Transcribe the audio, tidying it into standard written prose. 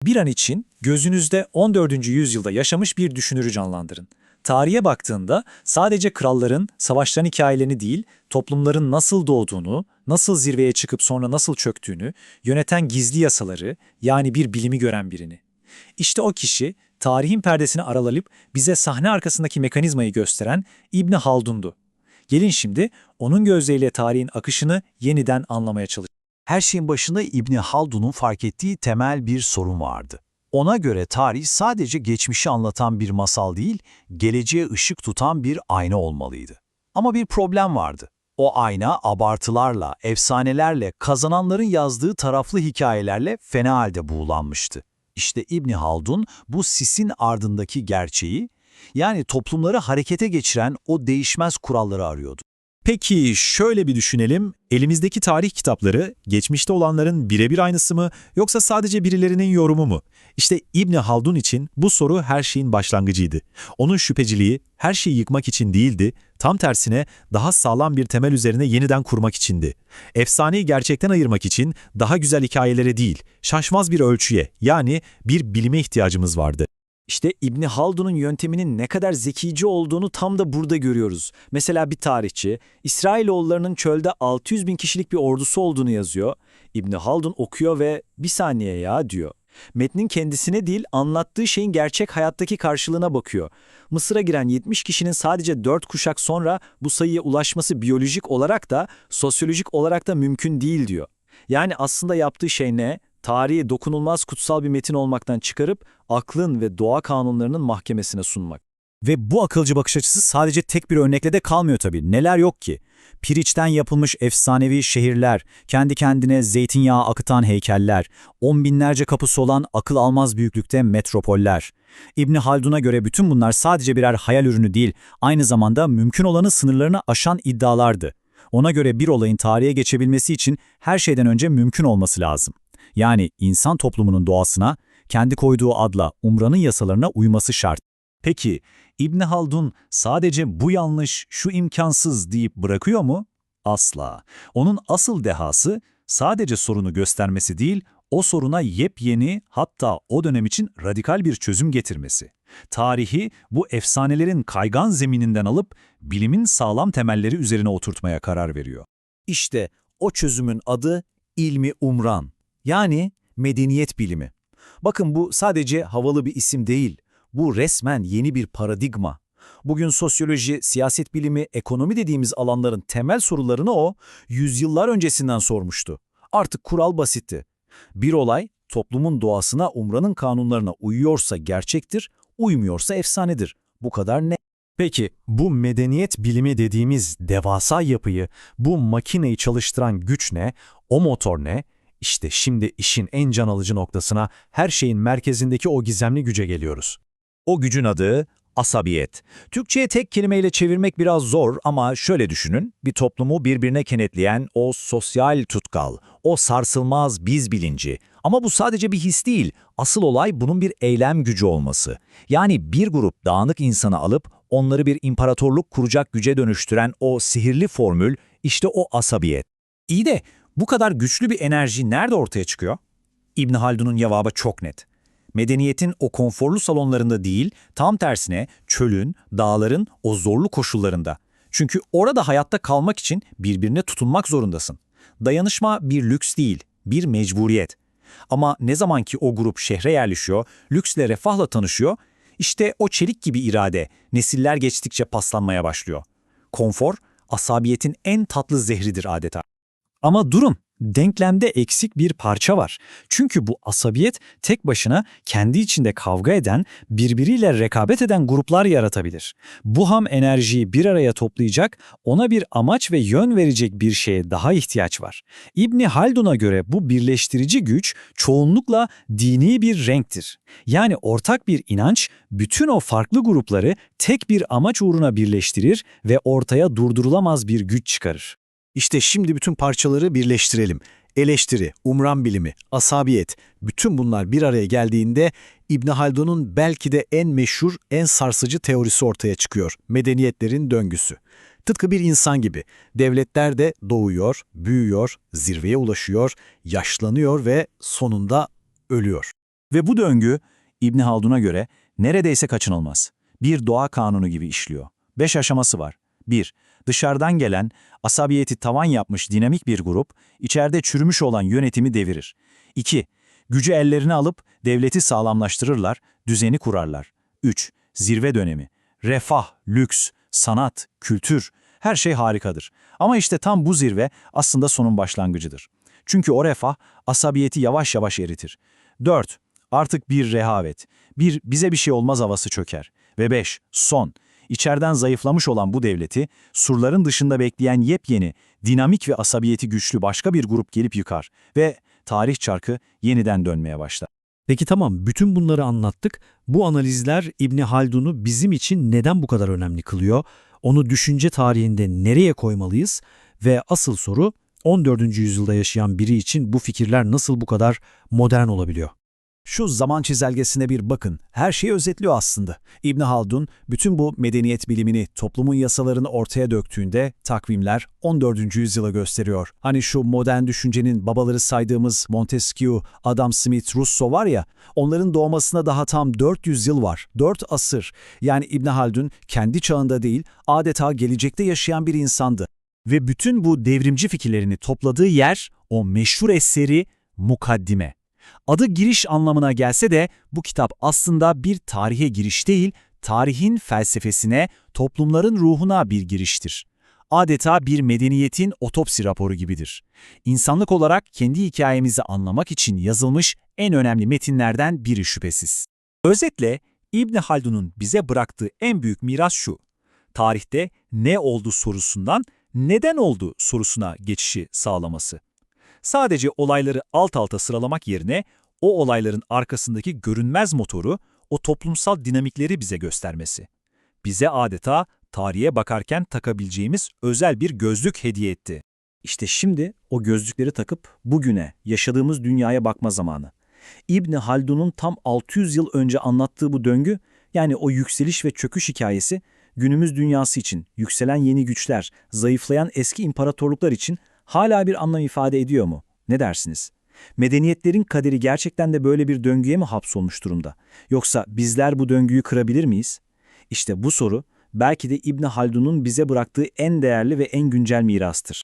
Bir an için gözünüzde 14. yüzyılda yaşamış bir düşünürü canlandırın. Tarihe baktığında sadece kralların, savaşların hikayelerini değil, toplumların nasıl doğduğunu, nasıl zirveye çıkıp sonra nasıl çöktüğünü, yöneten gizli yasaları, yani bir bilimi gören birini. İşte o kişi, tarihin perdesini aralayıp bize sahne arkasındaki mekanizmayı gösteren İbni Haldun'du. Gelin şimdi onun gözleriyle tarihin akışını yeniden anlamaya çalışalım. Her şeyin başında İbni Haldun'un fark ettiği temel bir sorun vardı. Ona göre tarih sadece geçmişi anlatan bir masal değil, geleceğe ışık tutan bir ayna olmalıydı. Ama bir problem vardı. O ayna abartılarla, efsanelerle, kazananların yazdığı taraflı hikayelerle fena halde buğulanmıştı. İşte İbni Haldun bu sisin ardındaki gerçeği, yani toplumları harekete geçiren o değişmez kuralları arıyordu. Peki şöyle bir düşünelim, elimizdeki tarih kitapları geçmişte olanların birebir aynısı mı yoksa sadece birilerinin yorumu mu? İşte İbni Haldun için bu soru her şeyin başlangıcıydı. Onun şüpheciliği her şeyi yıkmak için değildi, tam tersine daha sağlam bir temel üzerine yeniden kurmak içindi. Efsaneyi gerçekten ayırmak için daha güzel hikayelere değil, şaşmaz bir ölçüye yani bir bilime ihtiyacımız vardı. İşte İbni Haldun'un yönteminin ne kadar zekice olduğunu tam da burada görüyoruz. Mesela bir tarihçi, İsrailoğullarının çölde 600 bin kişilik bir ordusu olduğunu yazıyor. İbni Haldun okuyor ve "bir saniye ya" diyor. Metnin kendisine değil, anlattığı şeyin gerçek hayattaki karşılığına bakıyor. Mısır'a giren 70 kişinin sadece 4 kuşak sonra bu sayıya ulaşması biyolojik olarak da, sosyolojik olarak da mümkün değil diyor. Yani aslında yaptığı şey ne? Tarihi dokunulmaz kutsal bir metin olmaktan çıkarıp aklın ve doğa kanunlarının mahkemesine sunmak. Ve bu akılcı bakış açısı sadece tek bir örnekle de kalmıyor tabii. Neler yok ki? Pirinçten yapılmış efsanevi şehirler, kendi kendine zeytinyağı akıtan heykeller, on binlerce kapısı olan akıl almaz büyüklükte metropoller. İbni Haldun'a göre bütün bunlar sadece birer hayal ürünü değil, aynı zamanda mümkün olanın sınırlarını aşan iddialardı. Ona göre bir olayın tarihe geçebilmesi için her şeyden önce mümkün olması lazım. Yani insan toplumunun doğasına, kendi koyduğu adla Umran'ın yasalarına uyması şart. Peki İbni Haldun sadece bu yanlış, şu imkansız deyip bırakıyor mu? Asla. Onun asıl dehası sadece sorunu göstermesi değil, o soruna yepyeni, hatta o dönem için radikal bir çözüm getirmesi. Tarihi bu efsanelerin kaygan zemininden alıp bilimin sağlam temelleri üzerine oturtmaya karar veriyor. İşte o çözümün adı İlmi Umran, yani medeniyet bilimi. Bakın bu sadece havalı bir isim değil, bu resmen yeni bir paradigma. Bugün sosyoloji, siyaset bilimi, ekonomi dediğimiz alanların temel sorularını o, yüzyıllar öncesinden sormuştu. Artık kural basitti. Bir olay, toplumun doğasına, Umran'ın kanunlarına uyuyorsa gerçektir, uymuyorsa efsanedir. Bu kadar net. Peki bu medeniyet bilimi dediğimiz devasa yapıyı, bu makineyi çalıştıran güç ne, o motor ne? İşte şimdi işin en can alıcı noktasına, her şeyin merkezindeki o gizemli güce geliyoruz. O gücün adı asabiyet. Türkçe'ye tek kelimeyle çevirmek biraz zor ama şöyle düşünün, bir toplumu birbirine kenetleyen o sosyal tutkal, o sarsılmaz biz bilinci. Ama bu sadece bir his değil, asıl olay bunun bir eylem gücü olması. Yani bir grup dağınık insanı alıp onları bir imparatorluk kuracak güce dönüştüren o sihirli formül, işte o asabiyet. İyi de bu kadar güçlü bir enerji nerede ortaya çıkıyor? İbn Haldun'un cevabı çok net. Medeniyetin o konforlu salonlarında değil, tam tersine çölün, dağların o zorlu koşullarında. Çünkü orada hayatta kalmak için birbirine tutunmak zorundasın. Dayanışma bir lüks değil, bir mecburiyet. Ama ne zaman ki o grup şehre yerleşiyor, lüksle refahla tanışıyor, işte o çelik gibi irade nesiller geçtikçe paslanmaya başlıyor. Konfor, asabiyetin en tatlı zehridir adeta. Ama durun, denklemde eksik bir parça var. Çünkü bu asabiyet tek başına kendi içinde kavga eden, birbiriyle rekabet eden gruplar yaratabilir. Bu ham enerjiyi bir araya toplayacak, ona bir amaç ve yön verecek bir şeye daha ihtiyaç var. İbni Haldun'a göre bu birleştirici güç çoğunlukla dini bir renktir. Yani ortak bir inanç bütün o farklı grupları tek bir amaç uğruna birleştirir ve ortaya durdurulamaz bir güç çıkarır. İşte şimdi bütün parçaları birleştirelim. Eleştiri, umran bilimi, asabiyet, bütün bunlar bir araya geldiğinde İbn Haldun'un belki de en meşhur, en sarsıcı teorisi ortaya çıkıyor. Medeniyetlerin döngüsü. Tıpkı bir insan gibi. Devletler de doğuyor, büyüyor, zirveye ulaşıyor, yaşlanıyor ve sonunda ölüyor. Ve bu döngü İbn Haldun'a göre neredeyse kaçınılmaz. Bir doğa kanunu gibi işliyor. 5 aşaması var. 1. Dışarıdan gelen, asabiyeti tavan yapmış dinamik bir grup, içeride çürümüş olan yönetimi devirir. 2. Gücü ellerine alıp devleti sağlamlaştırırlar, düzeni kurarlar. 3. Zirve dönemi. Refah, lüks, sanat, kültür, her şey harikadır. Ama işte tam bu zirve aslında sonun başlangıcıdır. Çünkü o refah asabiyeti yavaş yavaş eritir. 4. Artık bir rehavet, bize bir şey olmaz havası çöker. Ve 5. Son. İçeriden zayıflamış olan bu devleti, surların dışında bekleyen yepyeni, dinamik ve asabiyeti güçlü başka bir grup gelip yıkar ve tarih çarkı yeniden dönmeye başlar. Peki tamam, bütün bunları anlattık. Bu analizler İbni Haldun'u bizim için neden bu kadar önemli kılıyor? Onu düşünce tarihinde nereye koymalıyız? Ve asıl soru, 14. yüzyılda yaşayan biri için bu fikirler nasıl bu kadar modern olabiliyor? Şu zaman çizelgesine bir bakın. Her şeyi özetliyor aslında. İbn Haldun bütün bu medeniyet bilimini, toplumun yasalarını ortaya döktüğünde takvimler 14. yüzyıla gösteriyor. Hani şu modern düşüncenin babaları saydığımız Montesquieu, Adam Smith, Rousseau var ya, onların doğmasına daha tam 400 yıl var. 4 asır. Yani İbn Haldun kendi çağında değil, adeta gelecekte yaşayan bir insandı. Ve bütün bu devrimci fikirlerini topladığı yer o meşhur eseri Mukaddime. Adı giriş anlamına gelse de bu kitap aslında bir tarihe giriş değil, tarihin felsefesine, toplumların ruhuna bir giriştir. Adeta bir medeniyetin otopsi raporu gibidir. İnsanlık olarak kendi hikayemizi anlamak için yazılmış en önemli metinlerden biri şüphesiz. Özetle İbn Haldun'un bize bıraktığı en büyük miras şu: tarihte ne oldu sorusundan neden oldu sorusuna geçişi sağlaması. Sadece olayları alt alta sıralamak yerine o olayların arkasındaki görünmez motoru, o toplumsal dinamikleri bize göstermesi. Bize adeta tarihe bakarken takabileceğimiz özel bir gözlük hediye etti. İşte şimdi o gözlükleri takıp bugüne, yaşadığımız dünyaya bakma zamanı. İbn Haldun'un tam 600 yıl önce anlattığı bu döngü, yani o yükseliş ve çöküş hikayesi, günümüz dünyası için yükselen yeni güçler, zayıflayan eski imparatorluklar için hala bir anlam ifade ediyor mu? Ne dersiniz? Medeniyetlerin kaderi gerçekten de böyle bir döngüye mi hapsolmuş durumda? Yoksa bizler bu döngüyü kırabilir miyiz? İşte bu soru belki de İbn Haldun'un bize bıraktığı en değerli ve en güncel mirastır.